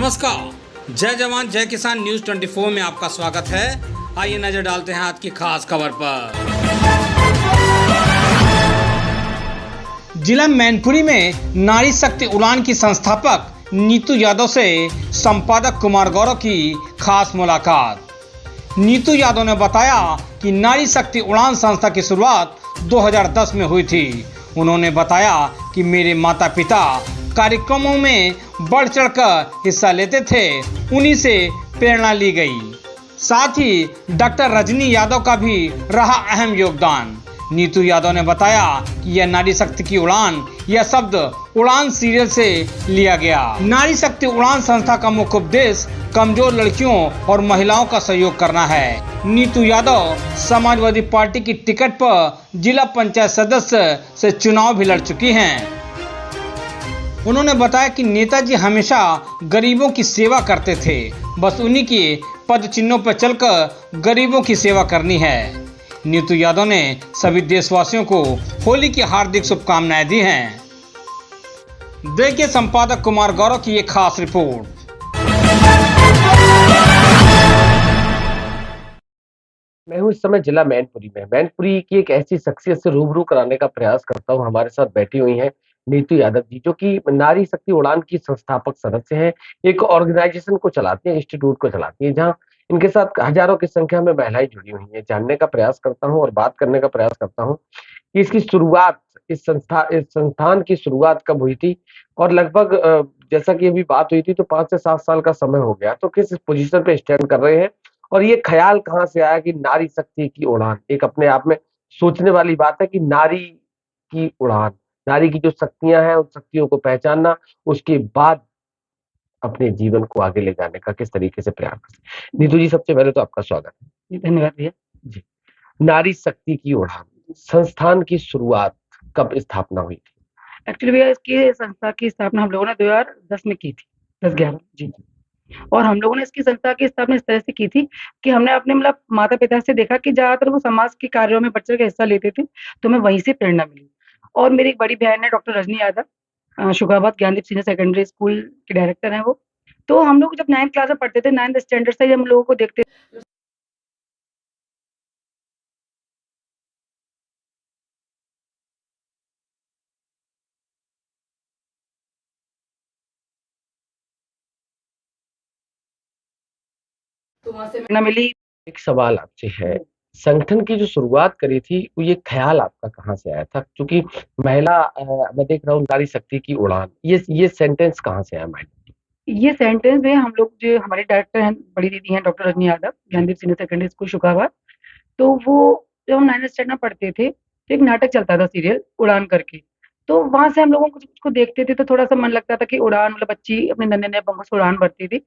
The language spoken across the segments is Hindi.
नमस्कार, जय जवान जय किसान न्यूज़ 24 में आपका स्वागत है। आइए नजर डालते हैं आज की खास खबर पर। जिला मैनपुरी में नारी शक्ति उड़ान की संस्थापक नीतू यादव से संपादक कुमार गौरव की खास मुलाकात। नीतू यादव ने बताया कि नारी शक्ति उड़ान संस्था की शुरुआत 2010 में हुई थी। उन्होंने बताया कि मेरे माता पिता कार्यक्रमों में बढ़ चढ़कर हिस्सा लेते थे, उन्हीं से प्रेरणा ली गई। साथ ही डॉक्टर रजनी यादव का भी रहा अहम योगदान। नीतू यादव ने बताया कि यह नारी शक्ति की उड़ान, यह शब्द उड़ान सीरियल से लिया गया। नारी शक्ति उड़ान संस्था का मुख्य उद्देश्य कमजोर लड़कियों और महिलाओं का सहयोग करना है। नीतू यादव समाजवादी पार्टी की टिकट पर जिला पंचायत सदस्य से चुनाव भी लड़ चुकी हैं। उन्होंने बताया कि नेताजी हमेशा गरीबों की सेवा करते थे, बस उन्हीं के पद चिन्हों पर चलकर गरीबों की सेवा करनी है। नीतू यादव ने सभी देशवासियों को होली की हार्दिक शुभकामनाएं दी हैं। देखिए संपादक कुमार गौरव की एक खास रिपोर्ट। मैं हूँ इस समय जिला मैनपुरी में। मैनपुरी की एक ऐसी शख्सियत से रूबरू कराने का प्रयास करता हूँ। हमारे साथ बैठी हुई हैं नीतू यादव जी, जो कि नारी शक्ति उड़ान की संस्थापक सदस्य हैं। एक ऑर्गेनाइजेशन को चलाती हैं, इंस्टीट्यूट को चलाती हैं, जहाँ इनके साथ हजारों की संख्या में महिलाएं जुड़ी हुई हैं। जानने का प्रयास करता हूँ और बात करने का प्रयास करता हूँ कि इसकी शुरुआत, इस संस्थान की शुरुआत कब हुई थी और लगभग जैसा कि अभी बात हुई थी तो 5 से 7 साल का समय हो गया। तो किस पोजीशन पे स्टैंड कर रहे हैं और ये ख्याल कहाँ से आया कि नारी शक्ति की उड़ान एक अपने आप में सोचने वाली बात है कि नारी की उड़ान, नारी की जो शक्तियां हैं उन शक्तियों को पहचानना, उसके बाद अपने जीवन को आगे ले जाने का किस तरीके से प्रयास करते। नीतू जी, सबसे पहले तो आपका स्वागत है। धन्यवाद भैया जी। नारी शक्ति की उड़ान संस्थान की शुरुआत कब स्थापना हुई थी? एक्चुअली भैया इसकी संस्था की स्थापना हम लोगों ने 2010 में की थी, 10-11 जी। और हम लोगों ने इसकी संस्था की स्थापना इस तरह से की थी कि हमने अपने माता पिता से देखा कि ज्यादातर वो समाज के कार्यों में बढ़ चढ़ के हिस्सा लेते थे, तो हमें वहीं से प्रेरणा मिली। और मेरी एक बड़ी बहन है doctor Rajni Yadav, Shugabad Gyandeep senior secondary school की डायरेक्टर है वो। तो हम लोग जब 9th क्लास में पढ़ते थे, 9th स्टैंडर्ड से हम लोगों को देखते तो वहां से प्रेरणा मिली। एक सवाल आपसे है, संगठन की जो शुरुआत करी थी वो ये ख्याल आपका कहाँ से आया था? क्योंकि महिला मैं देख रहा हूँ नारी शक्ति की उड़ान, ये सेंटेंस कहाँ से आया माइंड में? ये सेंटेंस में हम लोग, जो हमारे डायरेक्टर हैं, बड़ी दीदी हैं doctor Rajni Yadav, Gyandeep senior secondary school Shugabad. तो वो जब हम 9th स्टैंडर्ड में पढ़ते थे तो एक नाटक चलता था सीरियल उड़ान करके। तो वहां से हम लोगों को उसको देखते थे तो थोड़ा सा मन लगता था कि उड़ान, बच्ची अपने नन्हे नन्हे बम्बों से उड़ान भरती थी।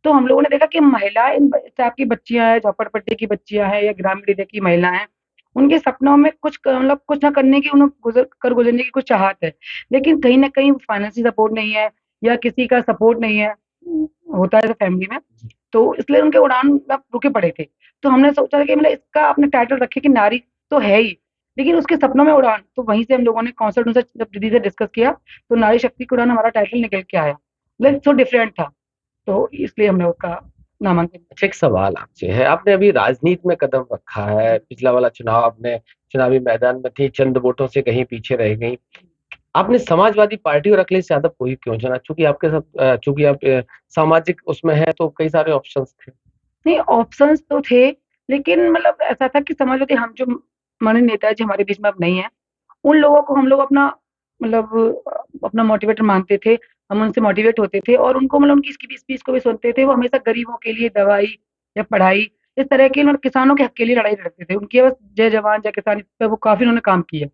तो हम लोगों ने देखा कि महिलाएं, इन टाइप की बच्चियां हैं, झोपड़पट्टी की बच्चियां हैं या ग्रामीण एरिया की महिला हैं, उनके सपनों में कुछ ना करने की, उन्हें गुजरने की कुछ चाहत है, लेकिन कहीं ना कहीं फाइनेंशियल सपोर्ट नहीं है या किसी का सपोर्ट नहीं है, होता है फैमिली में। तो इसलिए उनके उड़ान रुके पड़े थे। तो हमने सोचा कि इसका अपने टाइटल रखे कि नारी तो है ही, लेकिन उसके सपनों में उड़ान। तो वहीं से हम लोगों ने कॉन्सर्ट उनसे जब दीदी से डिस्कस किया तो नारी शक्ति की उड़ान हमारा टाइटल निकल के आया, सो डिफरेंट था, तो इसलिए हमने उसका नामांकन। अच्छा, एक सवाल आपसे है, आपने अभी राजनीति में कदम रखा है, पिछला वाला चुनाव आपने चुनावी मैदान में थी, चंद वोटों से कहीं पीछे रह गई। आपने समाजवादी पार्टी और अखिलेश यादव को ही क्यों चुना? चूंकि आपके साथ, चूंकि आप सामाजिक उसमें है तो कई सारे ऑप्शंस थे। नहीं, ऑप्शंस तो थे, लेकिन ऐसा था कि समाजवादी, हम जो माननीय नेताजी हमारे बीच में अब नहीं है, उन लोगों को हम लोग अपना अपना मोटिवेटर मानते थे। हम उनसे मोटिवेट होते थे और उनको उनकी स्पीच को भी सुनते थे। वो हमेशा गरीबों के लिए दवाई या पढ़ाई, इस तरह के, किसानों के हक के लिए लड़ाई लड़ते थे। उनकी बस जय जवान जय किसान, इस पे वो काफी उन्होंने काम किया।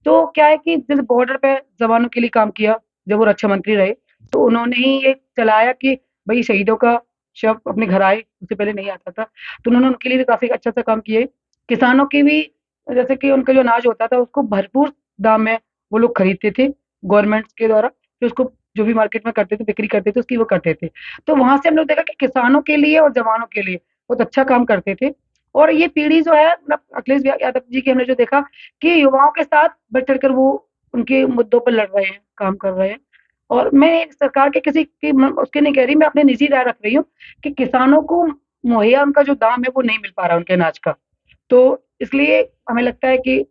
तो क्या है कि जैसे बॉर्डर पे जवानों के लिए काम किया, जब वो रक्षा मंत्री रहे तो उन्होंने ही ये चलाया कि भाई शहीदों का शव अपने घर आए, उससे पहले नहीं आता था। तो उन्होंने उनके लिए भी काफी अच्छा सा काम किए। किसानों की भी, जैसे कि उनका जो अनाज होता था उसको भरपूर दाम में वो लोग खरीदते थे गवर्नमेंट के द्वारा, फिर उसको जो भी मार्केट में करते थे, बिक्री करते थे, उसकी वो करते थे। तो वहां से हम लोग देखा कि किसानों के लिए और जवानों के लिए बहुत अच्छा काम करते थे। और ये पीढ़ी जो है, अखिलेश यादव जी की, हमने जो देखा कि युवाओं के साथ बढ़ चढ़कर वो उनके मुद्दों पर लड़ रहे हैं, काम कर रहे हैं। और मैं सरकार के किसी की उसके नहीं कह रही, मैं अपनी निजी राय रख रही हूँ कि किसानों को मुहैया उनका जो दाम है वो नहीं मिल पा रहा उनके अनाज का। तो इसलिए हमें लगता है कि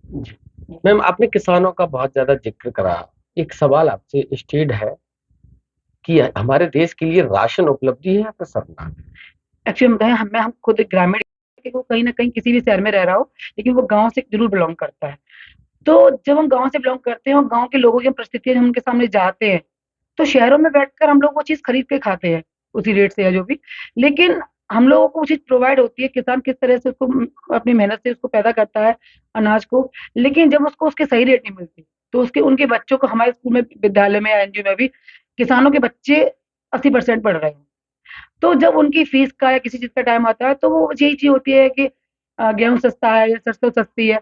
जी। मैम, आपने किसानों का बहुत ज्यादा जिक्र करा। एक सवाल आपसे स्टेट है कि हमारे देश के लिए राशन उपलब्धि है या फिर शर्मनाक है? एक्चुअली बताएं, हम खुद एक ग्रामीण, वो कहीं ना कहीं किसी भी शहर में रह रहा हो लेकिन वो गांव से जरूर बिलोंग करता है। तो जब हम गांव से बिलोंग करते हैं और गांव के लोगों की परिस्थितियां हम उनके सामने जाते हैं, तो शहरों में बैठकर हम लोग वो चीज खरीद के खाते हैं उसी रेट से या जो भी। लेकिन हम लोगों को वो चीज प्रोवाइड होती है, किसान किस तरह से उसको अपनी मेहनत से उसको पैदा करता है अनाज को। लेकिन जब उसको उसके सही रेट नहीं मिलती, तो उसके उनके बच्चों को हमारे स्कूल में, विद्यालय में या एनजीओ में भी किसानों के बच्चे 80% पढ़ रहे हैं। तो जब उनकी फीस का या किसी चीज का टाइम आता है, तो वो यही चीज होती है कि गेहूं सस्ता है या सरसों सस्ती है,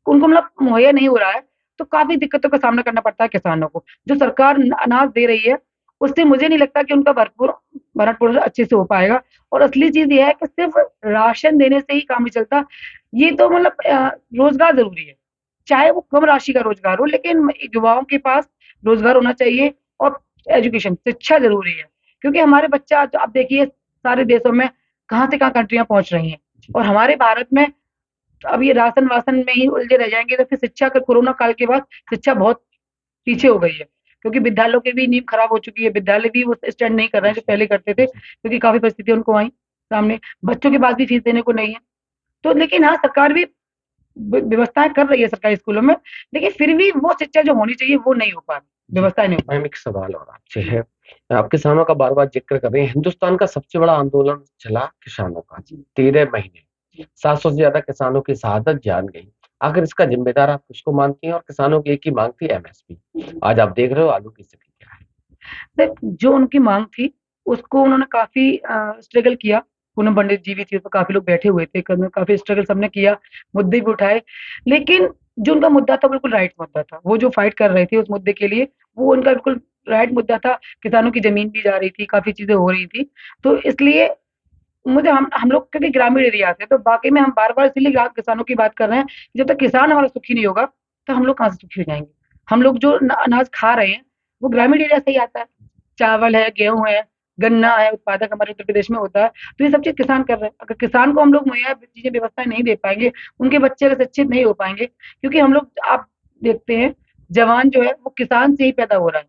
उनको मतलब मुहैया नहीं हो रहा है। तो काफी दिक्कतों का सामना करना पड़ता है किसानों को। जो सरकार अनाज दे रही है, उससे मुझे नहीं लगता कि उनका भरपूर भरण पोषण अच्छे से हो पाएगा। और असली चीज ये है कि सिर्फ राशन देने से ही काम नहीं चलता। ये तो मतलब रोजगार जरूरी है, चाहे वो कम राशि का रोजगार हो, लेकिन युवाओं के पास रोजगार होना चाहिए। और एजुकेशन, शिक्षा जरूरी है, क्योंकि हमारे बच्चा आप देखिए सारे देशों में कहाँ से कहाँ कंट्रियां पहुंच रही हैं, और हमारे भारत में अब ये राशन वासन में ही उलझे रह जाएंगे। तो फिर शिक्षा का, कोरोना काल के बाद शिक्षा बहुत पीछे हो गई है, क्योंकि विद्यालयों की भी नींव खराब हो चुकी है। विद्यालय भी वो स्टैंड नहीं कर रहे हैं जो पहले करते थे, क्योंकि काफी परिस्थिति उनको आई सामने। बच्चों के पास भी फीस देने को नहीं है। तो लेकिन हाँ, सरकार भी व्यवस्थाएं कर रही है सरकारी स्कूलों में, लेकिन फिर भी वो शिक्षा जो होनी चाहिए वो नहीं हो पा रही, व्यवस्थाएं नहीं हो पा मैम, एक सवाल और आपसे है। आप किसानों का बार बार जिक्र कर रहे हैं। हिंदुस्तान का सबसे बड़ा आंदोलन चला किसानों का, 13 महीने, 700 से ज्यादा किसानों की शहादत जान गई। आखिर इसका जिम्मेदार आप किसको मानती हैं? और किसानों की एक ही मांग थी, एमएसपी। आज आप देख रहे हो आलू की स्थिति क्या है। रही। जो उनकी मांग थी उसको उन्होंने काफी स्ट्रगल किया। पूनम पंडित जी भी थी, उसमें काफी लोग बैठे हुए थे, काफी स्ट्रगल सबने किया, मुद्दे भी उठाए। लेकिन जो उनका मुद्दा था बिल्कुल राइट मुद्दा था। वो जो फाइट कर रहे थे उस मुद्दे के लिए, वो उनका बिल्कुल राइट मुद्दा था। किसानों की जमीन भी जा रही थी, काफी चीजें हो रही थी। तो इसलिए मुझे, हम लोग क्योंकि ग्रामीण एरिया से, तो वाकई में हम बार बार इसीलिए किसानों की बात कर रहे हैं। जब तक किसान हमारा सुखी नहीं होगा, तो हम लोग कहाँ से सुखी हो जाएंगे। हम लोग जो अनाज खा रहे हैं वो ग्रामीण एरिया से ही आता है। चावल है, गेहूं है, गन्ना है, उत्पादक हमारे उत्तर प्रदेश में होता है। तो ये सब चीज किसान कर रहे हैं। अगर किसान को हम लोग मुहैया चीजें, व्यवस्थाएं नहीं दे पाएंगे, उनके बच्चे अगर शिक्षित नहीं हो पाएंगे, क्योंकि हम लोग, आप देखते हैं, जवान जो है वो किसान से ही पैदा हो रहा है।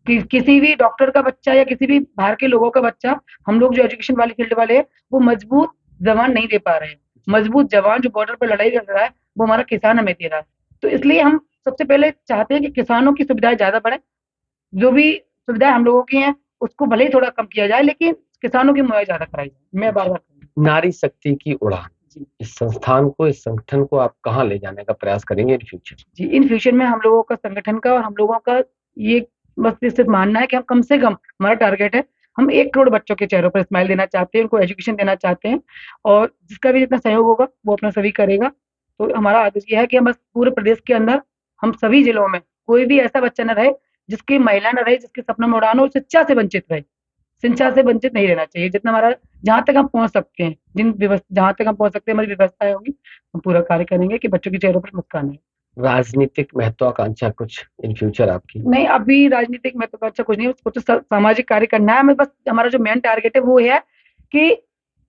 किसी भी डॉक्टर का बच्चा या किसी भी बाहर के लोगों का बच्चा, हम लोग जो एजुकेशन वाली फील्ड वाले हैं, वो मजबूत जवान नहीं दे पा रहे हैं। मजबूत जवान जो बॉर्डर पर लड़ाई लड़ रहा है, वो हमारा किसान हमें दे रहा है। तो इसलिए हम सबसे पहले चाहते हैं कि किसानों की सुविधाएं ज्यादा बढ़े। जो भी सुविधाएं हम लोगों की हैं उसको भले ही थोड़ा कम किया जाए, लेकिन किसानों की मुहैया ज्यादा कराई जाए। मैं बार बार नारी शक्ति की उड़ान, इस संस्थान को, इस संगठन को आप कहाँ ले जाने का प्रयास करेंगे in future? Ji, in future में हम लोगों का, संगठन का और हम लोगों का ये बस ये सिर्फ मानना है कि हम कम से कम, हमारा टारगेट है, हम 1 करोड़ बच्चों के चेहरों पर स्माइल देना चाहते हैं, उनको एजुकेशन देना चाहते हैं। और जिसका भी जितना सहयोग होगा वो अपना सभी करेगा। तो हमारा आदेश ये है कि हम बस पूरे प्रदेश के अंदर, हम सभी जिलों में कोई भी ऐसा बच्चा न रहे, जिसकी महिला न रहे, जिसके सपनों में उड़ान हो, शिक्षा से वंचित रहे। शिक्षा से वंचित नहीं रहना चाहिए। जितना हमारा, जहाँ तक हम पहुँच सकते हैं, जहाँ तक हम पहुँच सकते हैं, हमारी व्यवस्थाएं होंगी, हम पूरा कार्य करेंगे कि बच्चों के चेहरों पर मुस्कान आए। राजनीतिक महत्वाकांक्षा कुछ इन फ्यूचर आपकी? नहीं, अभी राजनीतिक महत्वाकांक्षा कुछ नहीं है, उसको तो सामाजिक कार्य करना है हमें। बस हमारा जो मेन टारगेट है वो है कि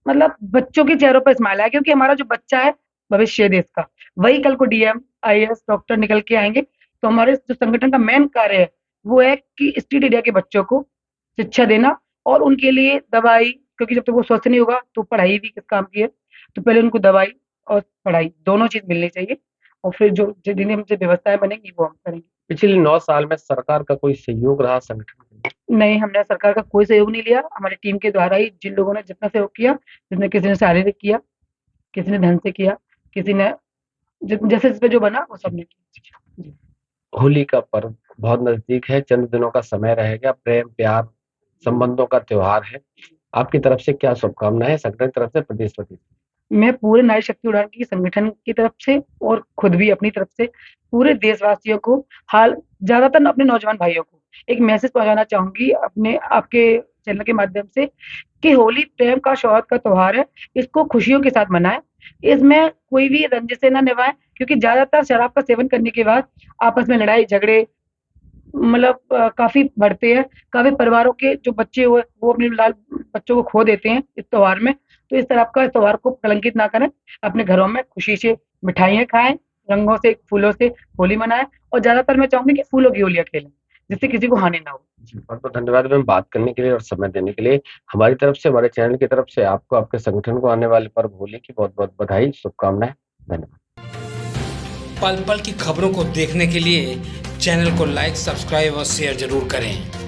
मतलब बच्चों के चेहरों पर स्माइल आए, क्योंकि हमारा जो बच्चा है भविष्य है देश का, वही कल को डीएम, आईएएस, डॉक्टर निकल के आएंगे। तो हमारे जो संगठन का मेन कार्य है वो है कि स्ट्रीट एरिया के बच्चों को शिक्षा देना, और उनके लिए दवाई, क्योंकि जब तक वो स्वस्थ नहीं होगा तो पढ़ाई भी किस काम की है। तो पहले उनको दवाई और पढ़ाई दोनों चीज मिलनी चाहिए, और फिर जो जिन्हें हमसे व्यवस्थाएं बनेंगी वो हम करेंगे। पिछले 9 साल में सरकार का कोई सहयोग रहा संगठन के लिए? नहीं, हमने सरकार का कोई सहयोग नहीं लिया। हमारी टीम के द्वारा ही, जिन लोगों ने जितना सहयोग किया, जिसने, किसी ने शारीरिक किया, किसी ने धन से किया, किसी ने जैसे जिस पे जो बना वो सबने किया। होली का पर्व बहुत नजदीक है, चंद दिनों का समय रहेगा। प्रेम, प्यार, संबंधों का त्योहार है। आपकी तरफ से क्या शुभकामनाएं है, संगठन की तरफ से, प्रदेश प्रदेश? मैं पूरे नारी शक्ति उड़ान की संगठन की तरफ से और खुद भी अपनी तरफ से पूरे देशवासियों को, हाल ज्यादातर अपने नौजवान भाइयों को एक मैसेज पहुंचाना चाहूंगी अपने, आपके चैनल के माध्यम से, कि होली प्रेम का, सौहार्द का त्योहार है। इसको खुशियों के साथ मनाएं। इसमें कोई भी रंजिशें ना निभाएं, क्योंकि ज्यादातर शराब का सेवन करने के बाद आपस में लड़ाई झगड़े मतलब काफ़ी बढ़ते हैं, काफ़ी परिवारों के जो बच्चे हुए वो अपने लाल बच्चों को खो देते हैं इस त्योहार में। तो इस तरह का इस त्योहार को कलंकित ना करें, अपने घरों में खुशी से मिठाइयाँ खाएँ, रंगों से, फूलों से होली मनाएँ और ज़्यादातर मैं चाहूँगी कि फूलों की होलियाँ खेलें, जिससे किसी को हानि ना हो। जी, बहुत-बहुत धन्यवाद मैम बात करने के लिए और समय देने के लिए। हमारी तरफ से, हमारे चैनल की तरफ से आपको, आपके संगठन को आने वाले पर्व होली की बहुत-बहुत बधाई, शुभकामनाएँ। धन्यवाद। पल पल की खबरों को देखने के लिए चैनल को लाइक, सब्सक्राइब और शेयर जरूर करें।